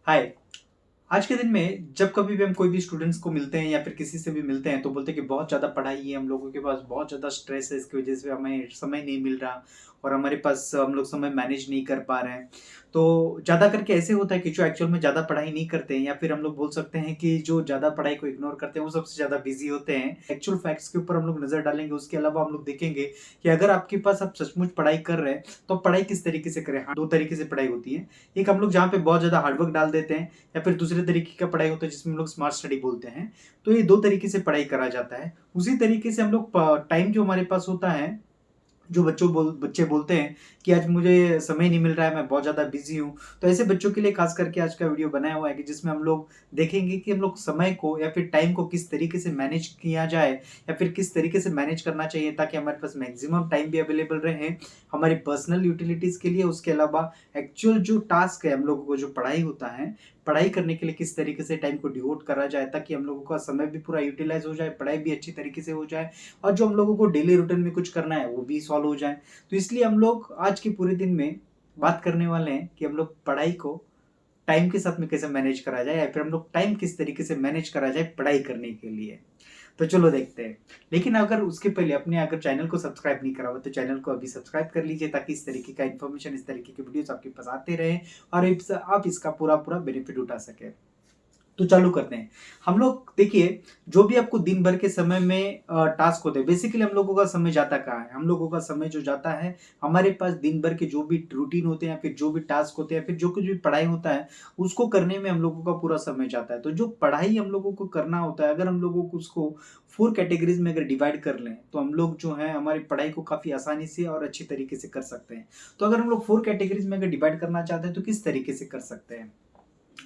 हाय। आज के दिन में जब कभी भी हम कोई भी स्टूडेंट्स को मिलते हैं या फिर किसी से भी मिलते हैं तो बोलते हैं कि बहुत ज़्यादा पढ़ाई है, हम लोगों के पास बहुत ज़्यादा स्ट्रेस है, इसकी वजह से हमें समय नहीं मिल रहा और हमारे पास हम लोग समय मैनेज नहीं कर पा रहे हैं। तो ज़्यादा करके ऐसे होता है कि जो एक्चुअल में ज़्यादा पढ़ाई नहीं करते हैं या फिर हम लोग बोल सकते हैं कि जो ज़्यादा पढ़ाई को इग्नोर करते हैं वो सबसे ज़्यादा बिजी होते हैं। एक्चुअल फैक्ट्स के ऊपर हम लोग नज़र डालेंगे, उसके अलावा हम लोग देखेंगे कि अगर आपके पास आप सचमुच पढ़ाई कर रहे हैं तो आप पढ़ाई किस तरीके से करें। हाँ, दो तरीके से पढ़ाई होती है। एक हम लोग जहाँ पे बहुत ज़्यादा हार्डवर्क डाल देते हैं या फिर दूसरे तरीके का पढ़ाई होता है जिसमें हम लोग स्मार्ट स्टडी बोलते हैं। तो ये दो तरीके से पढ़ाई करा जाता है। उसी तरीके से हम लोग टाइम जो हमारे पास होता है, जो बच्चे बोलते हैं कि आज मुझे समय नहीं मिल रहा है, मैं बहुत ज़्यादा बिज़ी हूँ। तो ऐसे बच्चों के लिए ख़ास करके आज का वीडियो बनाया हुआ है कि जिसमें हम लोग देखेंगे कि हम लोग समय को या फिर टाइम को किस तरीके से मैनेज किया जाए या फिर किस तरीके से मैनेज करना चाहिए ताकि हमारे पास मैक्सिमम टाइम भी अवेलेबल रहे हमारी पर्सनल यूटिलिटीज़ के लिए। उसके अलावा एक्चुअल जो टास्क है हम लोगों को जो पढ़ाई होता है, पढ़ाई करने के लिए किस तरीके से टाइम को डिवोट करा जाए ताकि हम लोगों का समय भी पूरा यूटिलाइज़ हो जाए, पढ़ाई भी अच्छी तरीके से हो जाए और जो हम लोगों को डेली रूटीन में कुछ करना है वो भी सॉल्व हो जाए। तो इसलिए हम लोग आज के पूरे दिन में बात करने वाले हैं कि हम लोग पढ़ाई को टाइम के साथ में कैसे मैनेज करा जाए या फिर हम लोग टाइम किस तरीके से मैनेज करा जाए पढ़ाई करने के लिए। तो चलो देखते हैं। लेकिन अगर उसके पहले अपने अगर चैनल को सब्सक्राइब नहीं करा हुआ तो चैनल को अभी सब्सक्राइब कर लीजिए ताकि इस तरीके का इन्फॉर्मेशन, इस तरीके के वीडियोस आपके पास आते रहे और आप इसका पूरा पूरा बेनिफिट उठा सके। तो चालू करते हैं। हम लोग देखिए, जो भी आपको दिन भर के समय में टास्क होते हैं, बेसिकली हम लोगों का समय जाता कहाँ है? हम लोगों का समय जो जाता है, हमारे पास दिन भर के जो भी रूटीन होते हैं या फिर जो भी टास्क होते हैं या फिर जो कुछ भी पढ़ाई होता है, उसको करने में हम लोगों का पूरा समय जाता है। तो जो पढ़ाई हम लोगों को करना होता है, अगर हम लोगों को उसको 4 कैटेगरीज़ में अगर डिवाइड कर लें, तो हम लोग जो है हमारी पढ़ाई को काफ़ी आसानी से और अच्छी तरीके से कर सकते हैं। तो अगर हम लोग 4 कैटेगरीज़ में अगर डिवाइड करना चाहते हैं, तो किस तरीके से कर सकते हैं?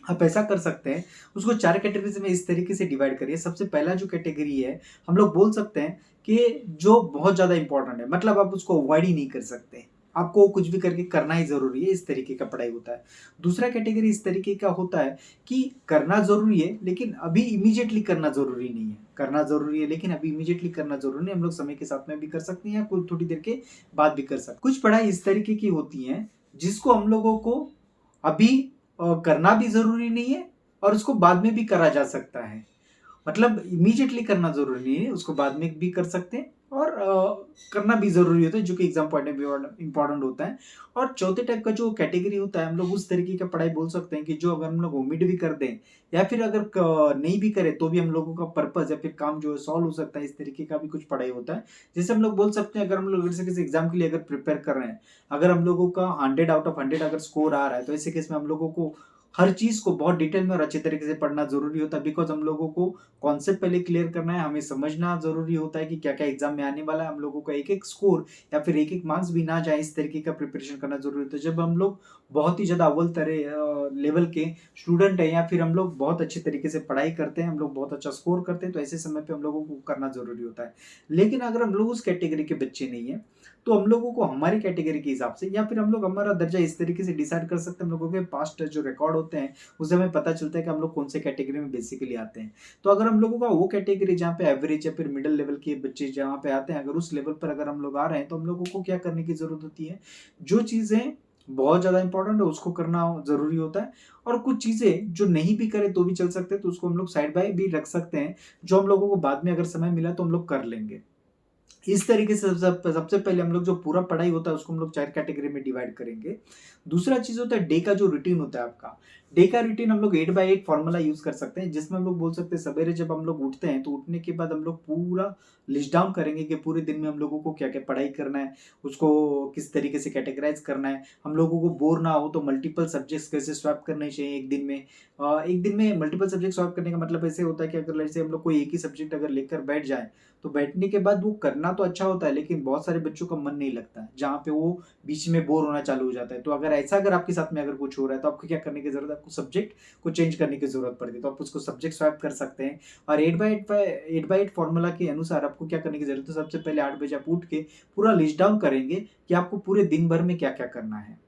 आप ऐसा कर सकते हैं, उसको 4 कैटेगरीज़ में इस तरीके से डिवाइड करिए। सबसे पहला जो कैटेगरी है, हम लोग बोल सकते हैं कि जो बहुत ज़्यादा इम्पोर्टेंट है, मतलब आप उसको अवॉइड ही नहीं कर सकते। आपको कुछ भी करके करना ही ज़रूरी है, इस तरीके का पढ़ाई होता है। दूसरा कैटेगरी इस तरीके का होता है कि करना ज़रूरी है, लेकिन अभी इमीडिएटली करना ज़रूरी नहीं है। करना ज़रूरी है, लेकिन अभी इमीडिएटली करना ज़रूरी नहीं है। हम लोग समय के साथ में भी कर सकते हैं या कोई थोड़ी देर के बाद भी कर सकते हैं। कुछ पढ़ाई इस तरीके की होती है, जिसको हम लोगों को अभी करना भी ज़रूरी नहीं है और उसको बाद में भी करा जा सकता है। मतलब इमीडिएटली करना ज़रूरी नहीं है, उसको बाद में भी कर सकते हैं और करना भी ज़रूरी होता है, जो कि exam point of view important होता है। और चौथे टाइप का जो कैटेगरी होता है, हम लोग उस तरीके का पढ़ाई बोल सकते हैं कि जो अगर हम लोग ओमिट भी कर दें या फिर अगर नहीं भी करें तो भी हम लोगों का पर्पज़ या फिर काम जो है सॉल्व हो सकता है, इस तरीके का भी कुछ पढ़ाई होता है। जैसे हम लोग बोल सकते हैं, अगर हम लोग जैसे किसी एग्ज़ाम के लिए अगर प्रिपेयर कर रहे हैं, अगर हम लोगों का 100 आउट ऑफ 100 अगर स्कोर आ रहा है, तो ऐसे केस में हम लोगों को हर चीज़ को बहुत डिटेल में और अच्छे तरीके से पढ़ना ज़रूरी होता है, बिकॉज़ हम लोगों को कॉन्सेप्ट पहले क्लियर करना है, हमें समझना ज़रूरी होता है कि क्या-क्या एग्ज़ाम में आने वाला है। हम लोगों का एक-एक स्कोर या फिर एक-एक मार्क्स भी ना जाए, इस तरीके का प्रिपरेशन करना ज़रूरी होता है। जब हम लोग बहुत ही ज़्यादा अव्वल लेवल के स्टूडेंट हैं या फिर हम लोग बहुत अच्छे तरीके से पढ़ाई करते हैं, हम लोग बहुत अच्छा स्कोर करते हैं, तो ऐसे समय पे हम लोगों को करना ज़रूरी होता है। लेकिन अगर हम लोग उस कैटेगरी के बच्चे नहीं हैं, तो हम लोगों को हमारी कैटेगरी के हिसाब से या फिर हम लोग हमारा दर्जा इस तरीके से डिसाइड कर सकते हैं, हम लोगों के पास्ट जो रिकॉर्ड होते हैं, उससे हमें पता चलता है कि हम लोग कौन से कैटेगरी में बेसिकली आते हैं। तो अगर हम लोगों का वो कैटेगरी जहाँ पे एवरेज या फिर मिडल लेवल के बच्चे जहाँ पे आते हैं, अगर उस लेवल पर अगर हम लोग आ रहे हैं, तो हम लोगों को क्या करने की ज़रूरत होती है? जो चीज़ें बहुत ज़्यादा इंपॉर्टेंट है, उसको करना ज़रूरी होता है और कुछ चीज़ें जो नहीं भी करें तो भी चल सकते हैं, तो उसको हम लोग साइड बाय भी रख सकते हैं, जो हम लोगों को बाद में अगर समय मिला तो हम लोग कर लेंगे। इस तरीके से सबसे पहले हम लोग जो पूरा पढ़ाई होता है उसको हम लोग 4 कैटेगरी में डिवाइड करेंगे। दूसरा चीज़ होता है डे का जो रूटीन होता है आपका। डे का रूटीन हम लोग 8 बाय 8 फॉर्मूला यूज़ कर सकते हैं, जिसमें हम लोग बोल सकते हैं सवेरे जब हम लोग उठते हैं तो उठने के बाद हम लोग पूरा लिस्ट डाउन करेंगे कि पूरे दिन में हम लोगों को क्या-क्या पढ़ाई करना है, उसको किस तरीके से कैटेगराइज़ करना है। हम लोगों को बोर ना हो तो मल्टीपल सब्जेक्ट्स कैसे स्वैप करने चाहिए एक दिन में। एक दिन में मल्टीपल सब्जेक्ट स्वैप करने का मतलब ऐसे होता है कि अगर जैसे हम लोग कोई एक ही सब्जेक्ट अगर लेकर बैठ जाएँ, तो बैठने के बाद वो करना तो अच्छा होता है, लेकिन बहुत सारे बच्चों का मन नहीं लगता है, जहाँ पे वो बीच में बोर होना चालू हो जाता है। तो अगर आपके साथ में अगर कुछ हो रहा है, तो आपको क्या करने की ज़रूरत है? आपको सब्जेक्ट को चेंज करने की ज़रूरत पड़ती है। तो आप उसको सब्जेक्ट स्वैप कर सकते हैं और 8 बाय 8 फॉर्मूला के अनुसार आपको क्या करने की ज़रूरत है? सबसे पहले 8 बजे आप उठ के पूरा लिस्ट डाउन करेंगे कि आपको पूरे दिन भर में क्या-क्या करना है।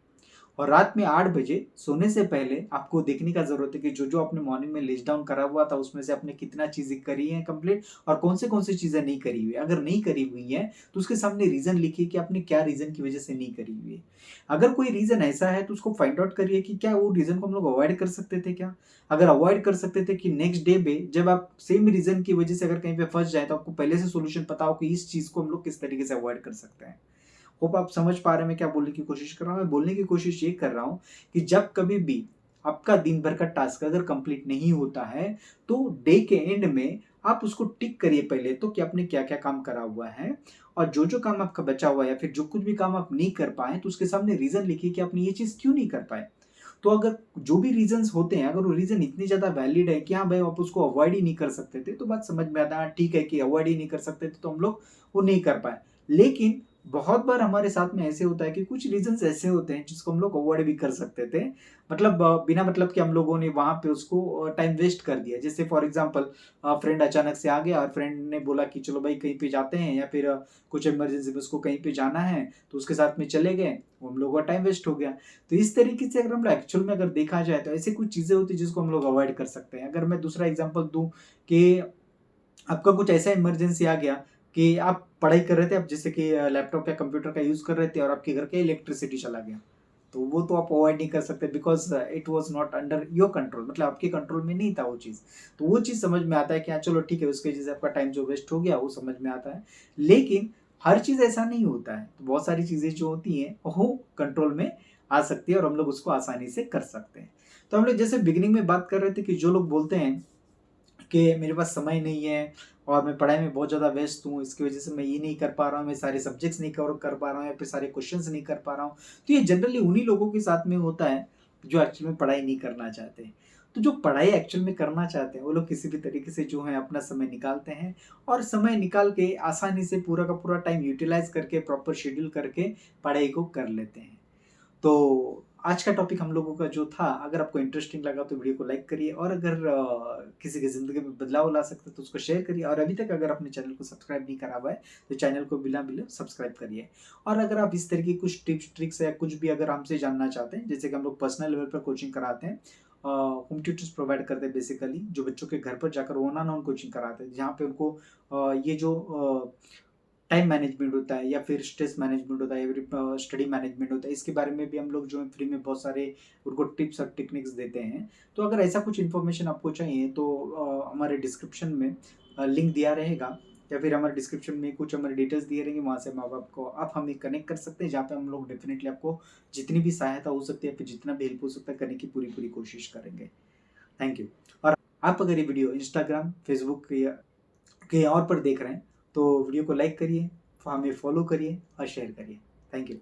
और रात में 8 बजे सोने से पहले आपको देखने का ज़रूरत है कि जो आपने मॉर्निंग में लिस्ट डाउन करा हुआ था उसमें से आपने कितना चीज़ें करी हैं कंप्लीट और कौन सी चीज़ें नहीं करी हुई है। अगर नहीं करी हुई है तो उसके सामने रीज़न लिखिए कि आपने क्या रीज़न की वजह से नहीं करी हुई है। अगर कोई रीज़न ऐसा है तो उसको फाइंड आउट करिए कि क्या वो रीज़न को हम लोग अवॉइड कर सकते थे क्या? अगर अवॉइड कर सकते थे कि नेक्स्ट डे पे जब आप सेम रीज़न की वजह से अगर कहीं पे फँस जाएँ तो आपको पहले से सॉल्यूशन पता हो कि इस चीज़ को हम लोग किस तरीके से अवॉइड कर सकते हैं। होप आप समझ पा रहे हैं मैं क्या बोलने की कोशिश कर रहा हूँ। मैं बोलने की कोशिश ये कर रहा हूँ कि जब कभी भी आपका दिन भर का टास्क अगर कंप्लीट नहीं होता है तो डे के एंड में आप उसको टिक करिए पहले तो कि आपने क्या-क्या काम करा हुआ है और जो काम आपका बचा हुआ है या फिर जो कुछ भी काम आप नहीं कर पाए तो उसके सामने रीज़न लिखिए कि आपने ये चीज़ क्यों नहीं कर पाए। तो अगर जो भी रीज़न्स होते हैं, अगर वो रीज़न इतनी ज़्यादा वैलिड है कि हाँ भाई आप उसको अवॉइड ही नहीं कर सकते थे, तो बात समझ में आता है, हाँ ठीक है कि अवॉइड ही नहीं कर सकते थे, तो हम लोग वो नहीं कर पाए। लेकिन बहुत बार हमारे साथ में ऐसे होता है कि कुछ रीज़न्स ऐसे होते हैं जिसको हम लोग अवॉइड भी कर सकते थे। मतलब बिना मतलब कि हम लोगों ने वहाँ पे उसको टाइम वेस्ट कर दिया। जैसे फॉर एग्ज़ाम्पल फ्रेंड अचानक से आ गया और फ्रेंड ने बोला कि चलो भाई कहीं पे जाते हैं या फिर कुछ इमरजेंसी में उसको कहीं पे जाना है, तो उसके साथ में चले गए, हम लोगों का टाइम वेस्ट हो गया। तो इस तरीके से अगर हम लोग एक्चुअल में अगर देखा जाए तो ऐसी कुछ चीज़ें होती हैं जिसको हम लोग अवॉइड कर सकते हैं। अगर मैं दूसरा एग्ज़ाम्पल दूँ कि आपका कुछ ऐसा इमरजेंसी आ गया कि आप पढ़ाई कर रहे थे, आप जैसे कि लैपटॉप या कंप्यूटर का यूज़ कर रहे थे और आपके घर के इलेक्ट्रिसिटी चला गया। तो वो तो आप अवॉइड नहीं कर सकते because it was not under your control, मतलब आपके कंट्रोल में नहीं था वो चीज़। तो वो चीज़ समझ में आता है कि हाँ, चलो ठीक है, उसकी वजह से आपका टाइम जो वेस्ट हो गया वो समझ में आता है। लेकिन हर चीज़ ऐसा नहीं होता है। तो बहुत सारी चीज़ें जो होती हैं वो कंट्रोल में आ सकती है और हम लोग उसको आसानी से कर सकते हैं। तो हम लोग जैसे बिगिनिंग में बात कर रहे थे कि जो लोग बोलते हैं कि मेरे पास समय नहीं है और मैं पढ़ाई में बहुत ज़्यादा व्यस्त हूँ, इसकी वजह से मैं ये नहीं कर पा रहा हूँ, मैं सारे सब्जेक्ट्स नहीं कवर कर पा रहा हूँ या फिर सारे क्वेश्चंस नहीं कर पा रहा हूँ। तो ये जनरली उन्हीं लोगों के साथ में होता है, जो एक्चुअल में पढ़ाई नहीं करना चाहते। तो जो पढ़ाई एक्चुअल में करना चाहते हैं, वो लोग किसी भी तरीके से जो है अपना समय निकालते हैं और समय निकाल के आसानी से पूरा का पूरा टाइम यूटिलाइज़ करके, प्रॉपर शेड्यूल करके पढ़ाई को कर लेते हैं। तो आज का टॉपिक हम लोगों का जो था, अगर आपको इंटरेस्टिंग लगा तो वीडियो को लाइक करिए और अगर किसी की ज़िंदगी में बदलाव ला सकता है तो उसको शेयर करिए और अभी तक अगर आपने चैनल को सब्सक्राइब नहीं करा हुआ है तो चैनल को बिना सब्सक्राइब करिए। और अगर आप इस तरह की कुछ टिप्स ट्रिक्स या कुछ भी अगर हमसे जानना चाहते हैं, जैसे कि हम लोग पर्सनल लेवल पर कोचिंग कराते हैं, होम ट्यूटर्स प्रोवाइड करते हैं, बेसिकली जो बच्चों के घर पर जाकर वन ऑन वन कोचिंग कराते हैं, जहाँ पे उनको ये जो टाइम मैनेजमेंट होता है या फिर स्ट्रेस मैनेजमेंट होता है या फिर स्टडी मैनेजमेंट होता है, इसके बारे में भी हम लोग जो है फ्री में बहुत सारे उनको टिप्स और टेक्निक्स देते हैं। तो अगर ऐसा कुछ इन्फॉर्मेशन आपको चाहिए तो हमारे डिस्क्रिप्शन में लिंक दिया रहेगा या फिर हमारे डिस्क्रिप्शन में कुछ हमारे डिटेल्स दिए रहेंगे, वहाँ से हम आपको आप हमें कनेक्ट कर सकते हैं, जहाँ पे हम लोग डेफिनेटली आपको जितनी भी सहायता हो सकती है, फिर जितना भी हेल्प हो सकता है करने की पूरी कोशिश करेंगे। Thank you. और आप अगर ये वीडियो इंस्टाग्राम, फेसबुक या कहीं और पर देख रहे हैं तो वीडियो को लाइक करिए, हमें फॉलो करिए और शेयर करिए। Thank you.